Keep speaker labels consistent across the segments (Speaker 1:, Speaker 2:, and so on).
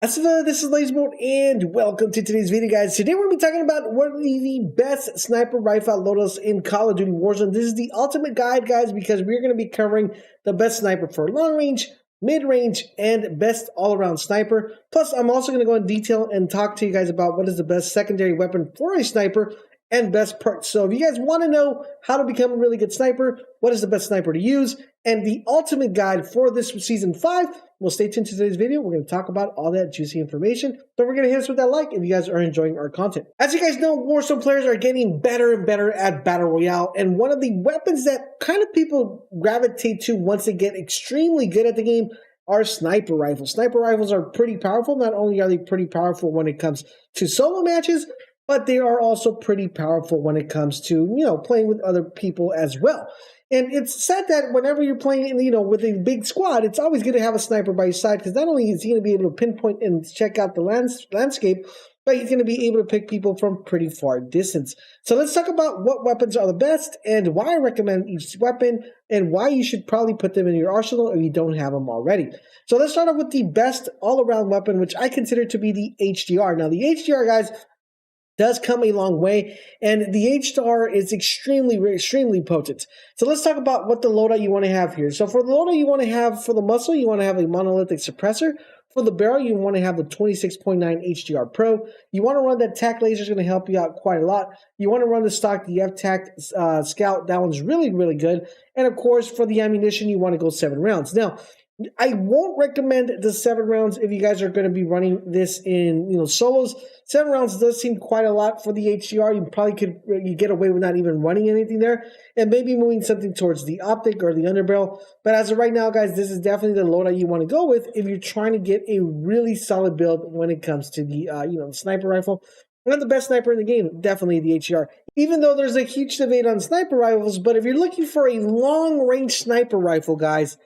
Speaker 1: This is LazyMode, and welcome to today's video, guys. Today we're going to be talking about what are the best sniper rifle loadouts in Call of Duty Warzone. This is the ultimate guide, guys, because we're going to be covering the best sniper for long range, mid-range, and best all-around sniper. Plus, I'm also going to go in detail and talk to you guys about what is the best secondary weapon for a sniper and best perks. So if you guys want to know how to become a really good sniper, what is the best sniper to use, and the ultimate guide for this season 5, well, stay tuned to today's video. We're going to talk about all that juicy information. Don't forget to hit us with that like if you guys are enjoying our content. As you guys know, Warzone players are getting better and better at Battle Royale, and one of the weapons that kind of people gravitate to once they get extremely good at the game are sniper rifles. Sniper rifles are pretty powerful. Not only are they pretty powerful when it comes to solo matches, but they are also pretty powerful when it comes to, playing with other people as well. And it's said that whenever you're playing, with a big squad, it's always good to have a sniper by your side, because not only is he going to be able to pinpoint and check out the landscape, but he's going to be able to pick people from pretty far distance. So let's talk about what weapons are the best and why I recommend each weapon and why you should probably put them in your arsenal if you don't have them already. So let's start off with the best all-around weapon, which I consider to be the HDR. Now, the HDR, guys, does come a long way, and the HDR is extremely potent. So let's talk about what the loadout you want to have here. So for the loadout you want to have, for the muzzle, you want to have a monolithic suppressor. For the barrel, you want to have the 26.9 HDR Pro. You want to run that TAC laser, is going to help you out quite a lot. You want to run the stock DF TAC Scout. That one's really good. And of course, for the ammunition, you want to go 7 rounds. Now, I won't recommend the 7 rounds if you guys are going to be running this in solos. 7 rounds does seem quite a lot for the HDR. You probably could get away with not even running anything there, and maybe moving something towards the optic or the underbarrel. But as of right now, guys, this is definitely the loadout you want to go with if you're trying to get a really solid build when it comes to the sniper rifle. Not the best sniper in the game, definitely the HDR. Even though there's a huge debate on sniper rifles, but if you're looking for a long-range sniper rifle, guys,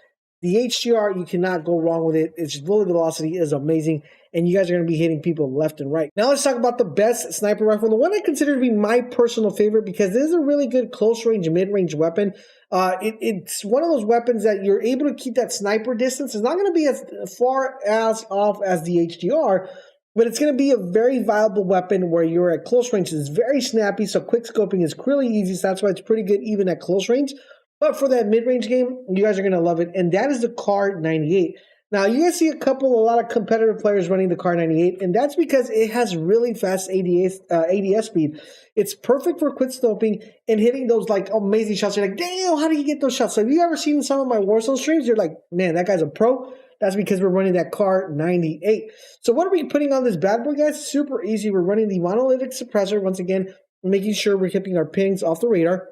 Speaker 1: the HDR, you cannot go wrong with it. Its bullet velocity is amazing, and you guys are going to be hitting people left and right. Now let's talk about the best sniper rifle, the one I consider to be my personal favorite, because this is a really good close-range, mid-range weapon. It's one of those weapons that you're able to keep that sniper distance. It's not going to be as far as off as the HDR, but it's going to be a very viable weapon where you're at close range. It's very snappy, so quick scoping is really easy, so that's why it's pretty good even at close range. But for that mid-range game, you guys are going to love it, and that is the Kar 98. Now, you guys see a lot of competitive players running the Kar 98, and that's because it has really fast ADS speed. It's perfect for quick scoping and hitting those amazing shots. You're like, damn, how do you get those shots? So if you've ever seen some of my Warzone streams, you're like, man, that guy's a pro. That's because we're running that Kar 98. So what are we putting on this bad boy, guys? Super easy. We're running the monolithic suppressor, once again, making sure we're keeping our pings off the radar.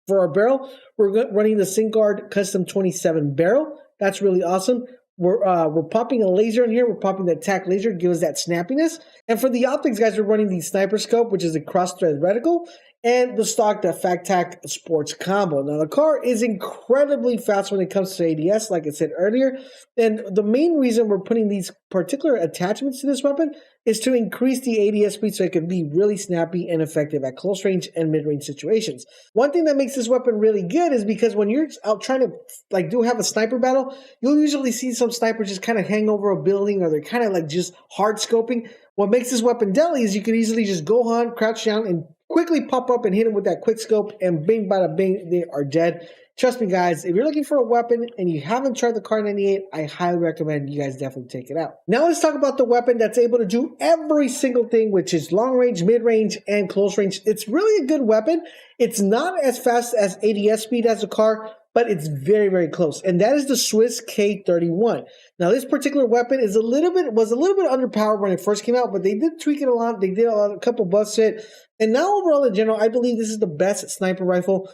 Speaker 1: For our barrel, we're running the SyncGuard Custom 27 barrel. That's really awesome. We're popping a laser in here. We're popping that TAC laser, give us that snappiness. And for the optics, guys, we're running the Sniper Scope, which is a cross-thread reticle, and the stock, the FACTAC Sports Combo. Now, the car is incredibly fast when it comes to ADS, like I said earlier. And the main reason we're putting these particular attachments to this weapon is to increase the ADS speed so it can be really snappy and effective at close range and mid-range situations. One thing that makes this weapon really good is because when you're out trying to have a sniper battle, you'll usually see some snipers just kind of hang over a building, or they're kind of just hard scoping. What makes this weapon deadly is you can easily just go on, crouch down, and quickly pop up and hit them with that quick scope, and bing, bada bing, they are dead. Trust me, guys, if you're looking for a weapon and you haven't tried the Kar 98, I highly recommend you guys definitely take it out. Now let's talk about the weapon that's able to do every single thing, which is long range, mid range, and close range. It's really a good weapon. It's not as fast as ADS speed as the Kar, but it's very close, and that is the Swiss K31. Now, this particular weapon was a little bit underpowered when it first came out, but they did tweak it a lot. They did a couple buffs to it, and now overall in general, I believe this is the best sniper rifle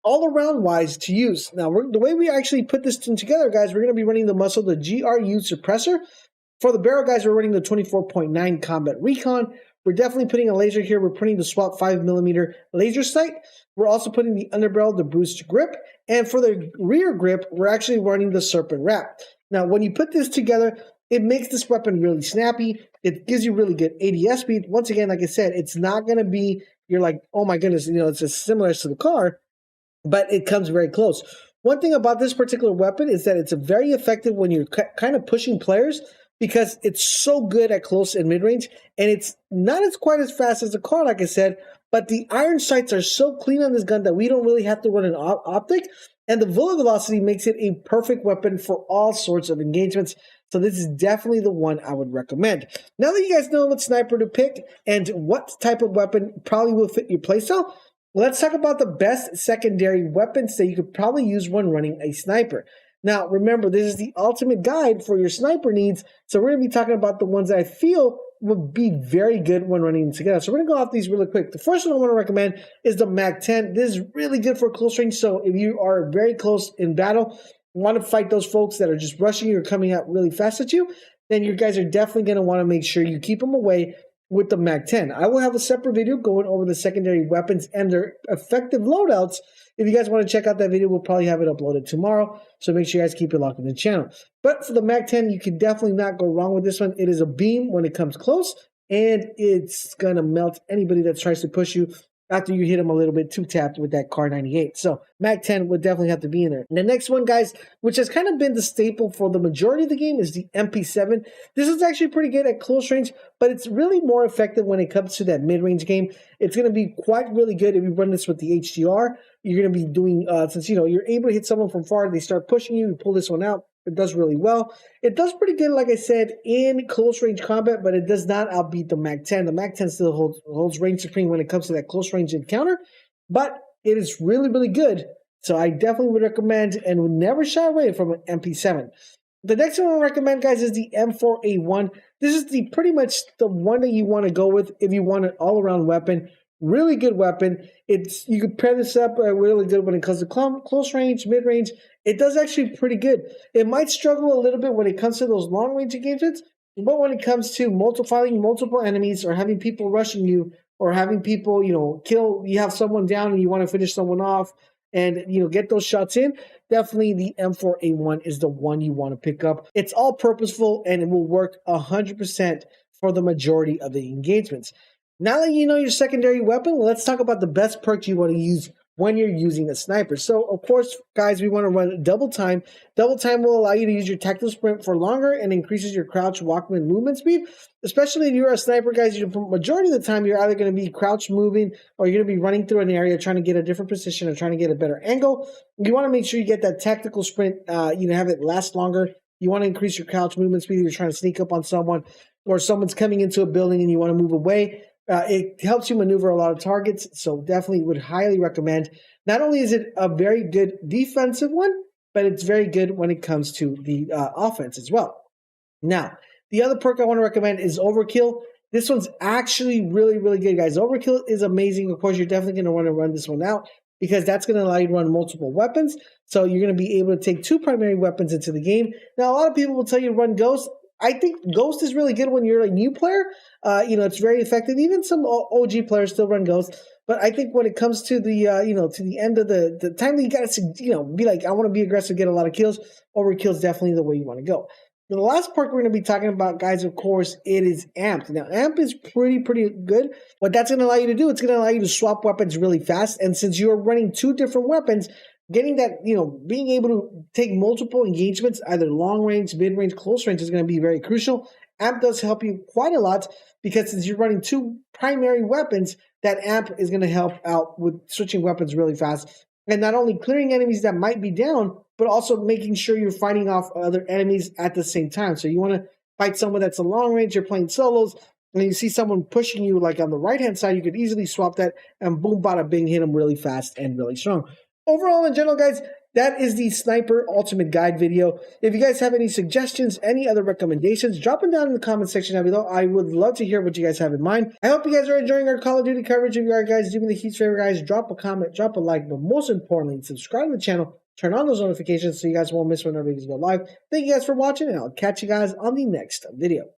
Speaker 1: all around wise to use. Now, the way we actually put this thing together, guys, we're going to be running the muzzle, the GRU suppressor. For the barrel, guys, we're running the 24.9 Combat Recon. We're definitely putting a laser here. We're putting the SWAT 5mm laser sight. We're also putting the underbarrel, the Bruised Grip. And for the rear grip, we're actually running the Serpent Wrap. Now, when you put this together, it makes this weapon really snappy. It gives you really good ADS speed. Once again, like I said, it's not going to be, you're like, oh my goodness, it's as similar to the Kar, but it comes very close. One thing about this particular weapon is that it's very effective when you're kind of pushing players, because it's so good at close and mid-range, and it's not as quite as fast as the car, like I said, but the iron sights are so clean on this gun that we don't really have to run an optic, and the bullet velocity makes it a perfect weapon for all sorts of engagements. So this is definitely the one I would recommend. Now that you guys know what sniper to pick and what type of weapon probably will fit your playstyle, let's talk about the best secondary weapons that you could probably use when running a sniper. Now, remember, this is the ultimate guide for your sniper needs, so we're going to be talking about the ones that I feel would be very good when running them together. So we're going to go off these really quick. The first one I want to recommend is the MAC-10. This is really good for close range, so if you are very close in battle, want to fight those folks that are just rushing you or coming out really fast at you, then you guys are definitely going to want to make sure you keep them away with the MAC-10. I will have a separate video going over the secondary weapons and their effective loadouts. If you guys want to check out that video, we'll probably have it uploaded tomorrow. So make sure you guys keep it locked in the channel. But for the MAC-10, you can definitely not go wrong with this one. It is a beam when it comes close, and it's going to melt anybody that tries to push you after you hit them a little bit too tapped with that Car 98. So MAC-10 would definitely have to be in there. And the next one, guys, which has kind of been the staple for the majority of the game, is the MP7. This is actually pretty good at close range, but it's really more effective when it comes to that mid-range game. It's going to be quite really good if you run this with the HDR. You're going to be doing, since, you know, you're able to hit someone from far, they start pushing you, you pull this one out. It does really well. It does pretty good, like I said, in close range combat, but it does not outbeat the MAC-10. The MAC-10 still holds range supreme when it comes to that close range encounter, but it is really, really good. So I definitely would recommend and would never shy away from an MP7. The next one I recommend, guys, is the M4A1. This is the pretty much the one that you want to go with if you want an all-around weapon. Really good weapon. You could pair this up really good when it comes to close range, mid range. It does actually pretty good. It might struggle a little bit when it comes to those long range engagements, but when it comes to fighting multiple enemies or having people rushing you or having people, you have someone down and you want to finish someone off and, get those shots in, definitely the M4A1 is the one you want to pick up. It's all purposeful and it will work 100% for the majority of the engagements. Now that you know your secondary weapon, let's talk about the best perks you want to use when you're using a sniper. So, of course, guys, we want to run double time. Double time will allow you to use your tactical sprint for longer and increases your crouch, walkman, movement speed. Especially if you're a sniper, guys, the majority of the time you're either going to be crouch moving or you're going to be running through an area trying to get a different position or trying to get a better angle. You want to make sure you get that tactical sprint, have it last longer. You want to increase your crouch movement speed if you're trying to sneak up on someone or someone's coming into a building and you want to move away. It helps you maneuver a lot of targets, so definitely would highly recommend. Not only is it a very good defensive one, but it's very good when it comes to the offense as well. Now, the other perk I want to recommend is Overkill. This one's actually really, really good, guys. Overkill is amazing. Of course, you're definitely going to want to run this one out because that's going to allow you to run multiple weapons. So you're going to be able to take 2 primary weapons into the game. Now, a lot of people will tell you to run Ghost. I think Ghost is really good when you're a new player. It's very effective. Even some OG players still run Ghost. But I think when it comes to the, to the end of the time that you got to, be like, I want to be aggressive, get a lot of kills, Overkill is definitely the way you want to go. Now, the last perk we're going to be talking about, guys, of course, it is Amp. Now, Amp is pretty good. What that's going to allow you to do, it's going to allow you to swap weapons really fast. And since you're running 2 different weapons, getting that, being able to take multiple engagements, either long range, mid range, close range, is going to be very crucial. Amp does help you quite a lot because since you're running 2 primary weapons, that Amp is going to help out with switching weapons really fast. And not only clearing enemies that might be down, but also making sure you're fighting off other enemies at the same time. So you want to fight someone that's a long range, you're playing solos, and you see someone pushing you like on the right-hand side, you could easily swap that and boom, bada, bing, hit them really fast and really strong. Overall, in general, guys, that is the Sniper Ultimate Guide video. If you guys have any suggestions, any other recommendations, drop them down in the comment section down below. I would love to hear what you guys have in mind. I hope you guys are enjoying our Call of Duty coverage. If you are, guys, do me the huge favor, guys, drop a comment, drop a like, but most importantly, subscribe to the channel, turn on those notifications so you guys won't miss when our videos go live. Thank you guys for watching, and I'll catch you guys on the next video.